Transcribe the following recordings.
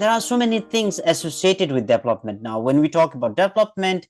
there are so many things associated with development. Now, when we talk about development,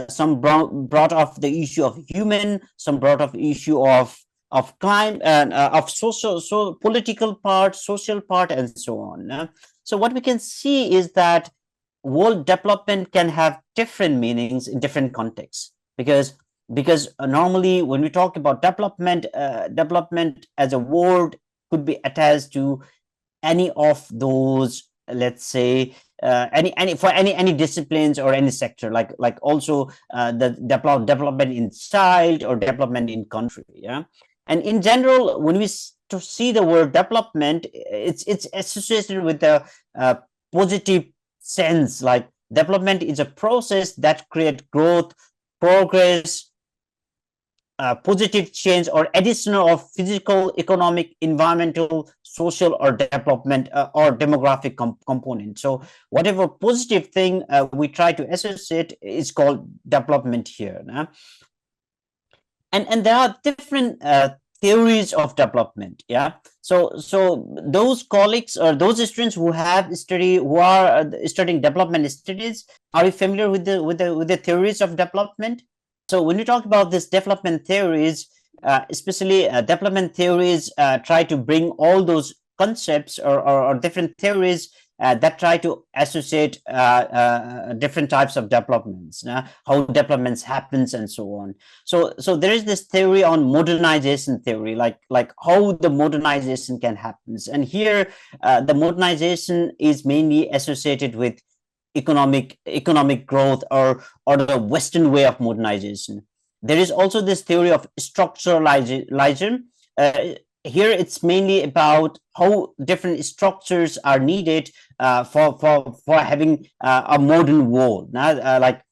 some brought up the issue of human, some brought up the issue of climate and of political part, social part, and so on. So what we can see is that world development can have different meanings in different contexts, because normally when we talk about development, development as a word could be attached to any of those, let's say, any disciplines or any sector, like also the development in child or development in country. Yeah, and in general, when we to see the word development, it's associated with the positive sense, like development is a process that creates growth, progress, positive change, or additional of physical, economic, environmental, social, or development or demographic component. So whatever positive thing we try to associate is called development here. And there are different theories of development. Yeah, so those colleagues or those students who are studying development studies, are you familiar with the theories of development? So when you talk about this development theories, especially development theories try to bring all those concepts or different theories that try to associate different types of developments, how developments happens and so on. So there is this theory on modernization theory, like how the modernization can happen. And here the modernization is mainly associated with economic growth or the Western way of modernization. There is also this theory of structuralization. Here it's mainly about how different structures are needed for having a modern world. Like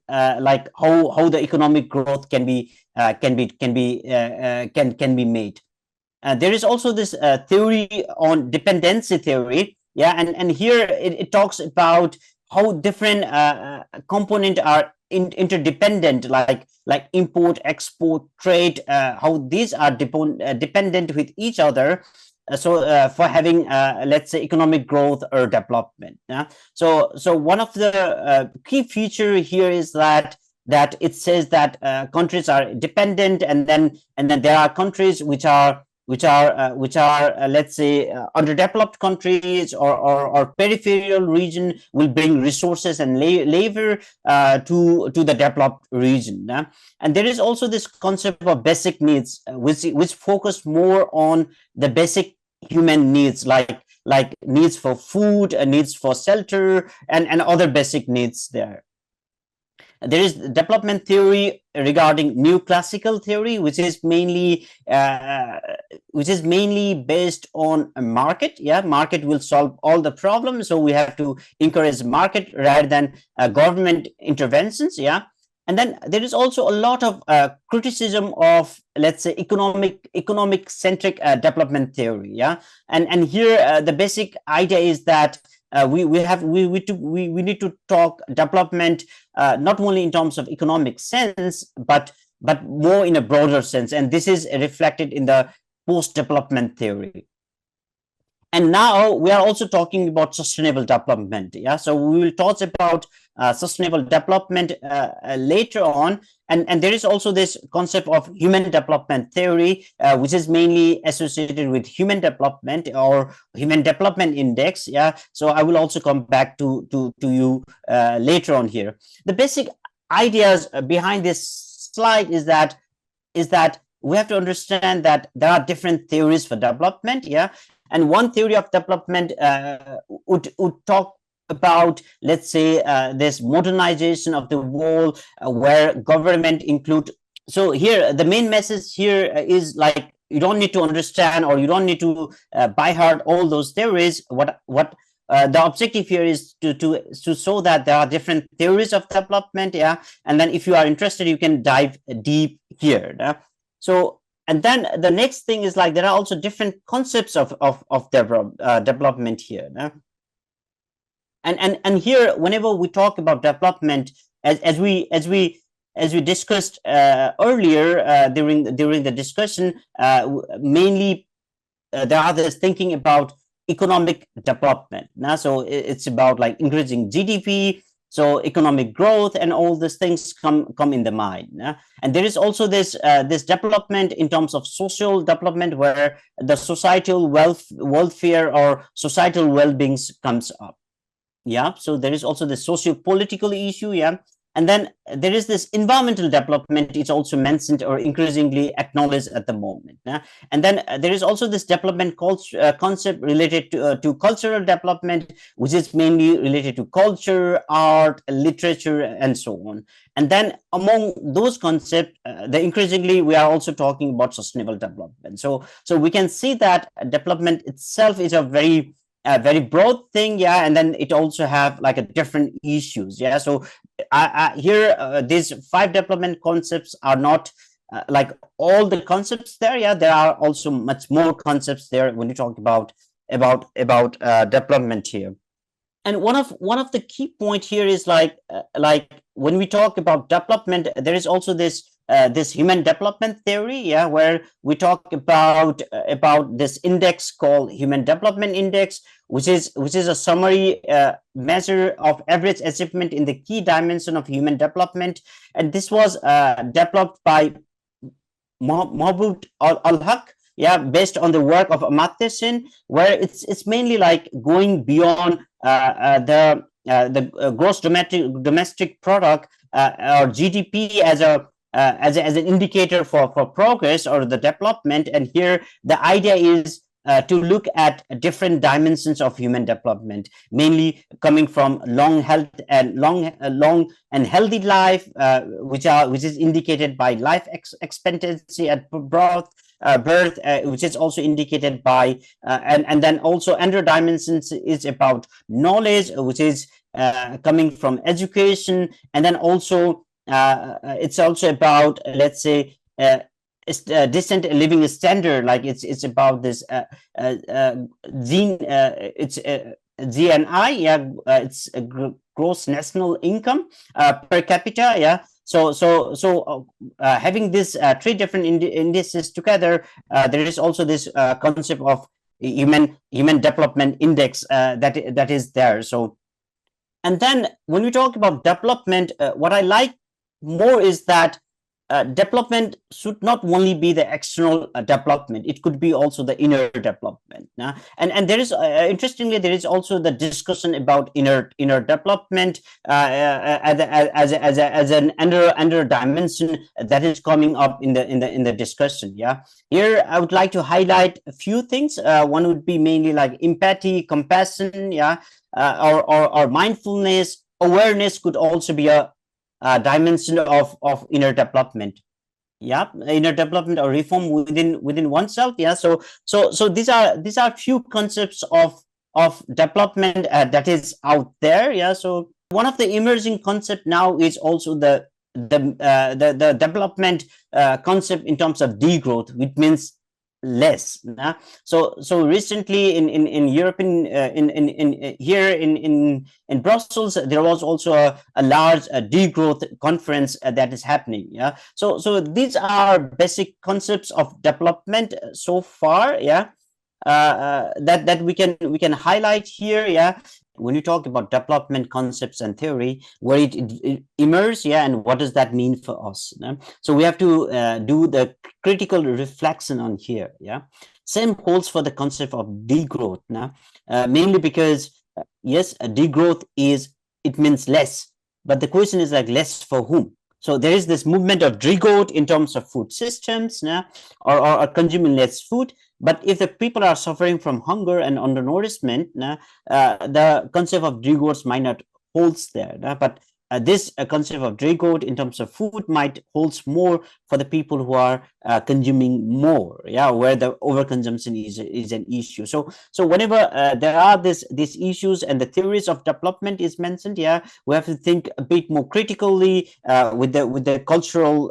how the economic growth can be made. There is also this theory on dependency theory. Yeah, and here it talks about how different components are interdependent, like import, export, trade, how these are dependent with each other. For having let's say economic growth or development. So one of the key feature here is that it says that countries are dependent, and then there are countries which are let's say underdeveloped countries or peripheral region will bring resources and labor to the developed region. And there is also this concept of basic needs, which focus more on the basic human needs, like needs for food, needs for shelter, and other basic needs there. There is development theory regarding new classical theory, which is mainly based on a market. Yeah, market will solve all the problems, so we have to encourage market rather than government interventions. Yeah, and then there is also a lot of criticism of, let's say, economic centric development theory. Yeah, and here the basic idea is that we need to talk development not only in terms of economic sense, but more in a broader sense, and this is reflected in the post-development theory. And now we are also talking about sustainable development. Yeah, so we will talk about sustainable development later on, and there is also this concept of human development theory, which is mainly associated with human development or human development index. Yeah, so I will also come back to you later on here. The basic ideas behind this slide is that we have to understand that there are different theories for development. Yeah, and one theory of development would talk about, let's say, this modernization of the world, where government include. So here the main message here is, like, you don't need to understand, or you don't need to by heart all those theories. What the objective here is to show that there are different theories of development. Yeah, and then if you are interested, you can dive deep here. So, and then the next thing is, like, there are also different concepts of development here. And here, whenever we talk about development, as we discussed earlier during the discussion, mainly there are this thinking about economic development. Now, so it's about like increasing GDP, so economic growth and all these things come in the mind. And there is also this this development in terms of social development, where the societal welfare or societal well-being comes up. Yeah, so there is also the socio-political issue. Yeah, and then there is this environmental development. It's also mentioned or increasingly acknowledged at the moment. Yeah? And then there is also this development concept related to cultural development, which is mainly related to culture, art, literature, and so on. And then among those concepts, the increasingly we are also talking about sustainable development. So we can see that development itself is a very broad thing. Yeah, and then it also have like a different issues. Yeah, so here these 5 development concepts are not like all the concepts there. Yeah, there are also much more concepts there when you talk about development here. And one of the key point here is like when we talk about development, there is also this this human development theory. Yeah, where we talk about this index called Human Development Index, which is a summary measure of average achievement in the key dimension of human development. And this was developed by Mahmoud al-Haq, yeah, based on the work of Amartya Sen, where it's mainly like going beyond the gross domestic product or GDP as an indicator for progress or the development. And here the idea is to look at different dimensions of human development, mainly coming from long and healthy life, which is indicated by life expectancy at birth, which is also indicated by and then also under dimensions is about knowledge, which is coming from education. And then also it's also about, let's say, decent living standard, like it's about this it's GNI. Yeah, it's a gross national income per capita. Yeah, so having this 3 different indices together, there is also this concept of human development index that is there. So, and then when we talk about development, what I like more is that development should not only be the external development, it could be also the inner development. And there is interestingly, there is also the discussion about inner development as an under dimension that is coming up in the discussion. Yeah, here I would like to highlight a few things. One would be mainly like empathy, compassion. Yeah, or mindfulness. Awareness could also be a dimension of inner development. Yeah, inner development or reform within oneself. Yeah, so these are few concepts of development that is out there. Yeah, so one of the emerging concept now is also the development concept in terms of degrowth, which means less. So recently in European here in Brussels, there was also a large degrowth conference that is happening. Yeah, so these are basic concepts of development so far. Yeah, that we can highlight here. Yeah, when you talk about development concepts and theory, where it emerges. Yeah, and what does that mean for us? So we have to do the critical reflection on here. Yeah, same holds for the concept of degrowth. Mainly because yes, degrowth it means less, but the question is like less for whom? So there is this movement of degrowth in terms of food systems, or consuming less food. But if the people are suffering from hunger and undernourishment, the concept of degrowth might not holds there. But this concept of degrowth in terms of food might holds more for the people who are consuming more. Yeah, where the overconsumption is an issue. So whenever there are these issues and the theories of development is mentioned, yeah, we have to think a bit more critically with the cultural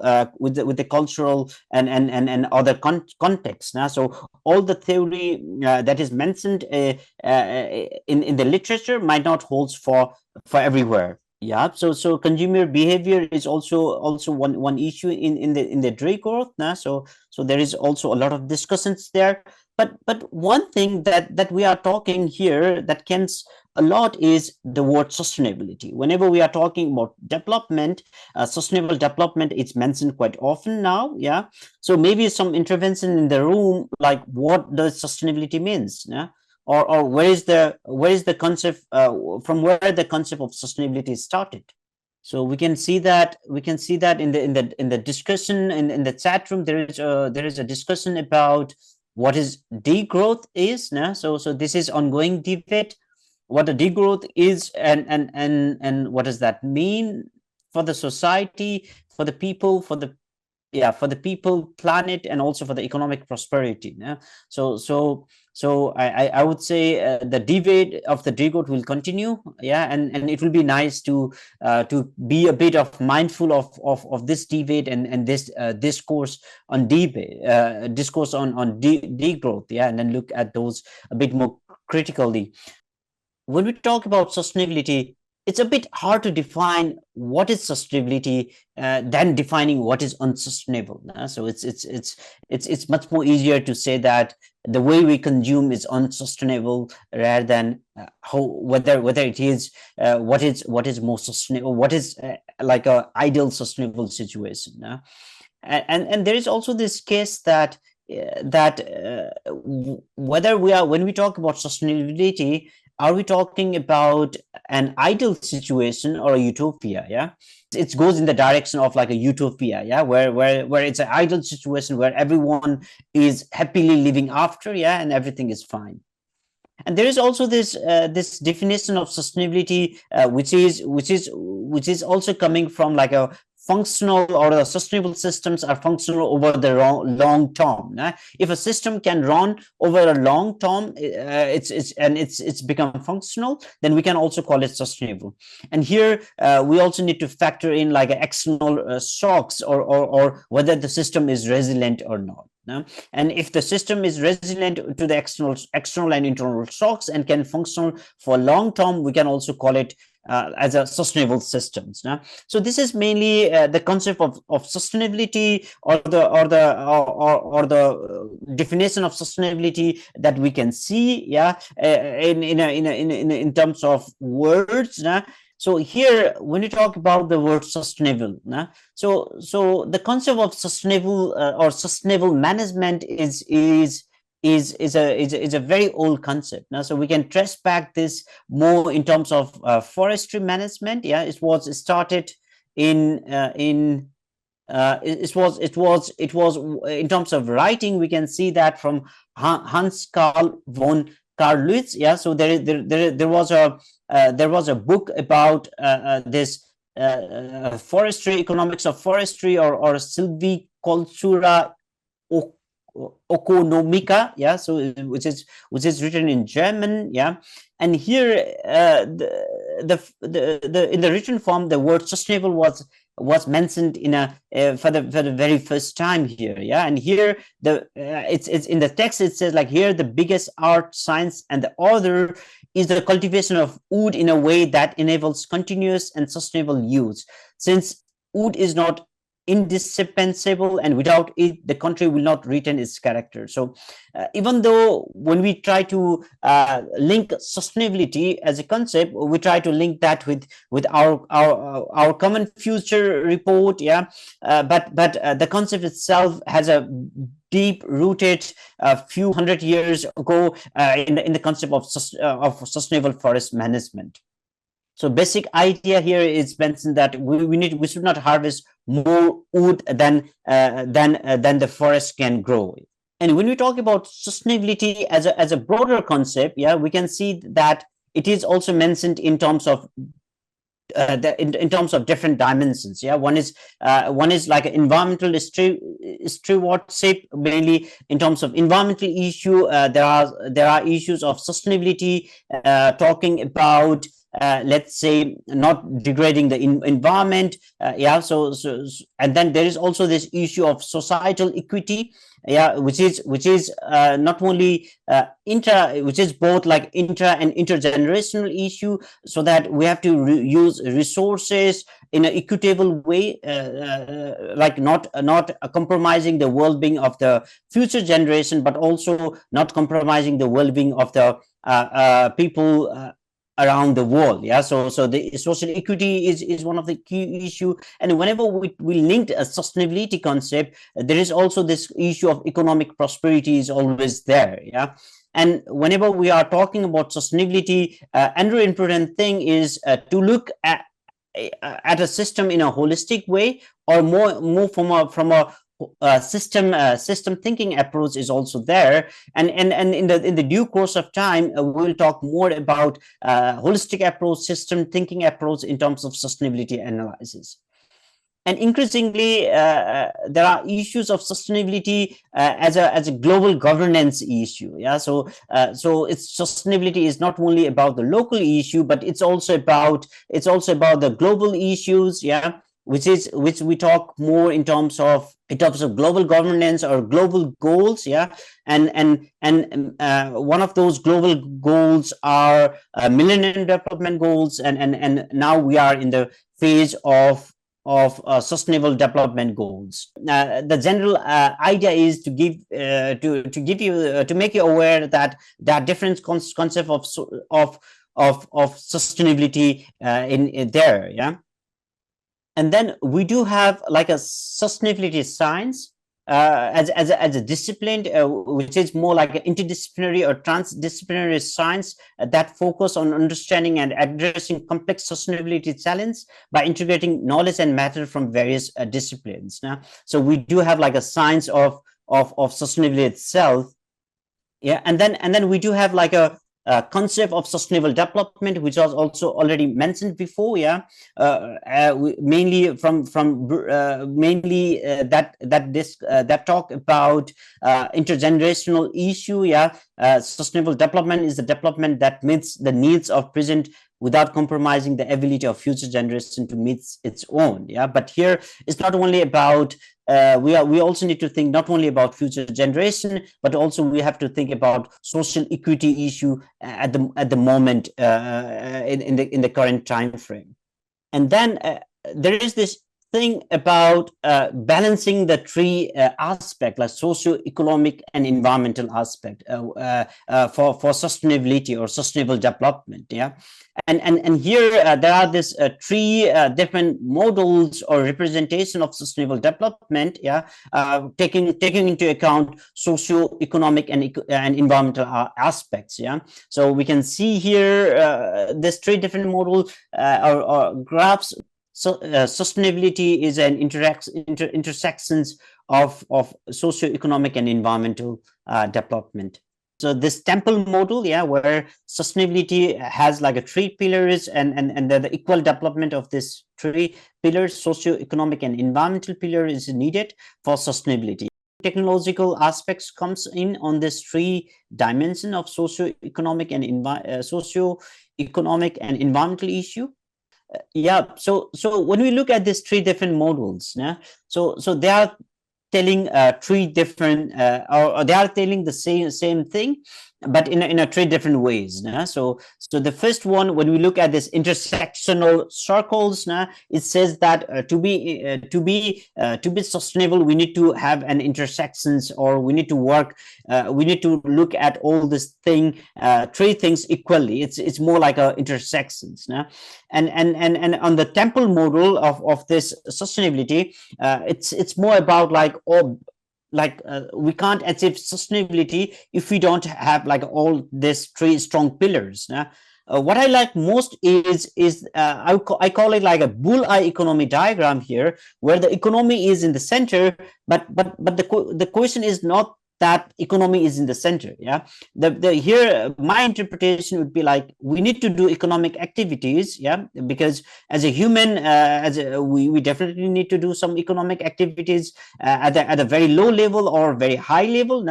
and other contexts. So all the theory that is mentioned in the literature might not holds for everywhere. Yeah, so consumer behavior is also one issue in the degrowth. So there is also a lot of discussions there. but one thing that we are talking here that counts a lot is the word sustainability. Whenever we are talking about development, sustainable development, it's mentioned quite often now. Yeah, so maybe some intervention in the room, like what does sustainability means? Yeah, or where is the concept, from where the concept of sustainability started? So we can see that in the discussion in the chat room. There is a discussion about what is degrowth is. Nah? So this is ongoing debate, what the degrowth is, and what does that mean for the society, for the people, for the people, planet, and also for the economic prosperity. Yeah? So I would say the debate of the degrowth will continue. Yeah, and it will be nice to be a bit of mindful of this debate and this discourse on debate, discourse on degrowth. Yeah, and then look at those a bit more critically. When we talk about sustainability, it's a bit hard to define what is sustainability than defining what is unsustainable. So it's much more easier to say that the way we consume is unsustainable rather than how whether it is what is more sustainable, what is like a ideal sustainable situation. And there is also this case that whether we are when we talk about sustainability, are we talking about an ideal situation or a utopia? Yeah, it goes in the direction of like a utopia. Yeah, where it's an ideal situation where everyone is happily living after. Yeah, and everything is fine. And there is also this definition of sustainability, which is also coming from like a functional, or the sustainable systems are functional over the long term. If a system can run over a long term, it's become functional, then we can also call it sustainable. And here we also need to factor in like external shocks, or whether the system is resilient or not. And if the system is resilient to the external and internal shocks and can function for long term, we can also call it as a sustainable systems. So this is mainly the concept of sustainability, or the definition of sustainability that we can see. Yeah, in terms of words. So here, when you talk about the word sustainable, so the concept of sustainable or sustainable management is a very old concept. So we can trace back this more in terms of forestry management. Yeah, it was started in it was in terms of writing. We can see that from Hans Carl von Carlwitz. Yeah, so there was a book about this forestry, economics of forestry, or silvicultura economica. Yeah, so which is written in German. Yeah, and here the in the written form, the word sustainable was mentioned in a for the very first time here. Yeah, and here it's in the text. It says like, here the biggest art, science, and the other is the cultivation of wood in a way that enables continuous and sustainable use, since wood is not indispensable, and without it the country will not retain its character. So even though when we try to link sustainability as a concept, we try to link that with our common future report. Yeah, but the concept itself has a deep rooted a few hundred years ago in the concept of sustainable forest management. So basic idea here is mentioned that we should not harvest more wood than the forest can grow. And when we talk about sustainability as a broader concept, yeah, we can see that it is also mentioned in terms of in terms of different dimensions. Yeah, one is like environmental stewardship, mainly in terms of environmental issue. There are issues of sustainability, talking about let's say, not degrading the environment. Yeah, and then there is also this issue of societal equity, yeah, which is not only which is both like intra and intergenerational issue, so that we have to use resources in an equitable way, like not compromising the well-being of the future generation, but also not compromising the well-being of the people around the world. Yeah, so the social equity is one of the key issue. And whenever we linked a sustainability concept, there is also this issue of economic prosperity is always there. Yeah, and whenever we are talking about sustainability, another important thing is to look at a system in a holistic way, or more from a system thinking approach is also there. And in the due course of time, we'll talk more about holistic approach, system thinking approach in terms of sustainability analysis. And increasingly, there are issues of sustainability as a global governance issue. Yeah, so its sustainability is not only about the local issue, but it's also about the global issues. Yeah, which we talk more in terms of global governance or global goals. Yeah, and one of those global goals are Millennium Development Goals, and now we are in the phase of sustainable development goals. The general idea is to give to make you aware that there are different concept of sustainability in there. Yeah, and then we do have like a sustainability science as a discipline, which is more like an interdisciplinary or transdisciplinary science that focus on understanding and addressing complex sustainability challenges by integrating knowledge and matter from various disciplines. Now, so we do have like a science of sustainability itself. Yeah, and then we do have like a concept of sustainable development, which was also already mentioned before. Yeah, mainly that talk about intergenerational issue. Yeah, sustainable development is the development that meets the needs of present without compromising the ability of future generation to meet its own. Yeah, but here it's not only about we also need to think not only about future generation, but also we have to think about social equity issue at the moment in the current time frame. And then there is this thing about balancing the three aspects, like socio-economic and environmental aspect for sustainability or sustainable development. Yeah, and here there are these three different models or representation of sustainable development. Yeah, taking into account socio-economic and environmental aspects. Yeah, so we can see here there's three different models or graphs. So sustainability is an intersections of socio-economic and environmental development. So this temple model, yeah, where sustainability has like a three pillars, and the equal development of this three pillars, socio-economic and environmental pillar, is needed for sustainability. Technological aspects comes in on this three dimension of socio-economic and environmental issue. Yeah, so when we look at these three different models, yeah, so they are telling three different or they are telling the same thing, but in a three different ways. So the first one, when we look at this intersectional circles, it says that to be sustainable, we need to have an intersections, or we need to work, we need to look at all this thing, three things equally. It's more like a intersections. And on the temple model of this sustainability, it's more about like we can't achieve sustainability if we don't have like all these three strong pillars. What I like most is I call it like a bullseye economy diagram here, where the economy is in the center, but the question is not that economy is in the center. Yeah, here my interpretation would be like we need to do economic activities. Yeah, because as a human, we definitely need to do some economic activities at a very low level or very high level.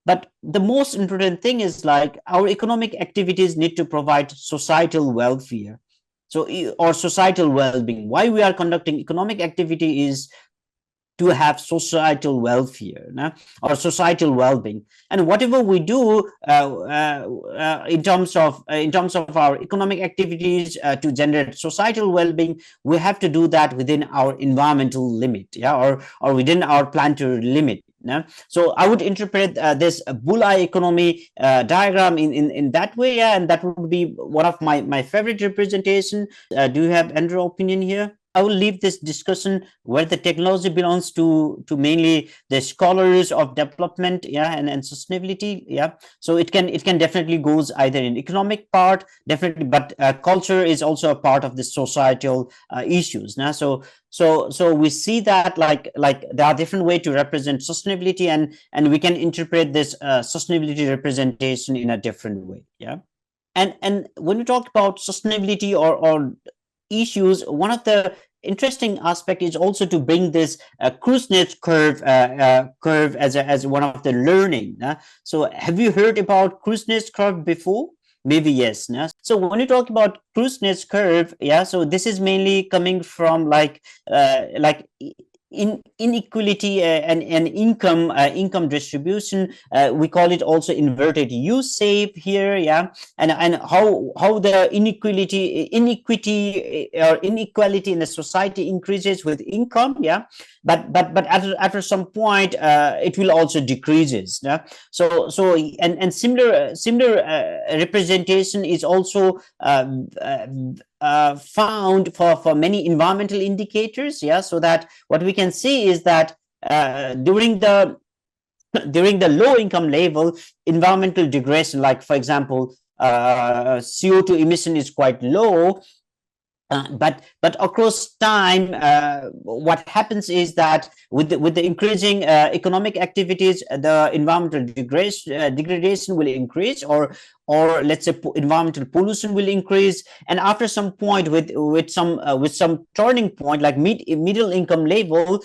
But the most important thing is like our economic activities need to provide societal welfare. So, or societal well-being. Why we are conducting economic activity is to have societal welfare, no? Or societal well-being. And whatever we do in terms of our economic activities to generate societal well-being, we have to do that within our environmental limit, yeah, or within our planetary limit. No? So I would interpret this bullseye economy diagram in that way, yeah, and that would be one of my favorite representation. Do you have any opinion here? I will leave this discussion where the technology belongs to mainly the scholars of development, yeah, and sustainability, yeah. So it can definitely goes either in economic part, definitely, but culture is also a part of the societal issues. Now, so we see that like there are different ways to represent sustainability, and we can interpret this sustainability representation in a different way, yeah. And when we talk about sustainability or issues, one of the interesting aspect is also to bring this cruiseness curve as one of the learning. So have you heard about cruiseness curve before? Maybe yes. So when you talk about cruiseness curve, yeah, so this is mainly coming from like inequality and income distribution. We call it also inverted U shape here, yeah. And how the inequality in the society increases with income, yeah. But after some point it will also decreases, yeah. And similar representation is also found for many environmental indicators, yeah. So that what we can see is that during the low income level, environmental degradation, like for example CO2 emission is quite low, but across time, what happens is that with the increasing economic activities, the environmental degradation will increase, or let's say environmental pollution will increase. And after some point, with some turning point, like middle income level,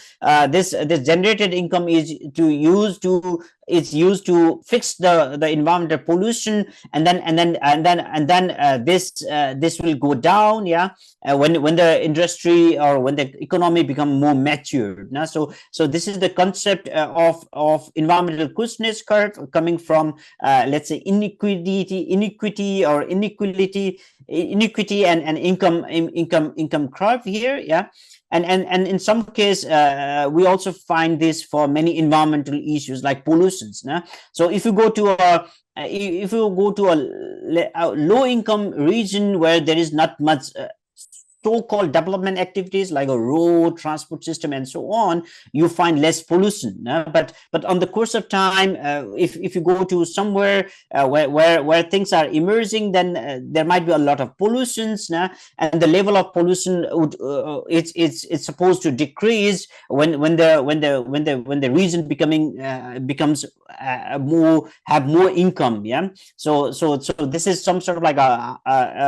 this generated income is used to fix the environmental pollution, and then this will go down, yeah. When the industry or when the economy become more mature. Now, so this is the concept of environmental cruiseness curve coming from let's say inequity and income curve here, yeah. And in some case we also find this for many environmental issues like pollutions. So if you go to a low income region where there is not much so-called development activities like a road transport system and so on, you find less pollution. But on the course of time, if you go to somewhere where things are emerging, then there might be a lot of pollutions, and the level of pollution would it's supposed to decrease when the region becomes more income, yeah. So this is some sort of like a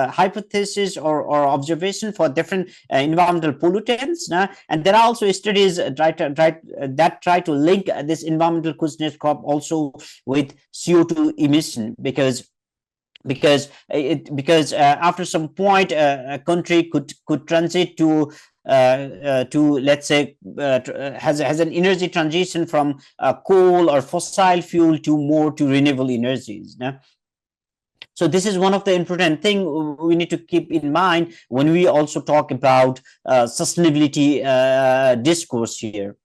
hypothesis or observation for different environmental pollutants, and there are also studies that try to link this environmental cruiseness curve also with CO2 emission, because after some point a country could transit to let's say has an energy transition from coal or fossil fuel to renewable energies. So this is one of the important thing we need to keep in mind when we also talk about sustainability discourse here.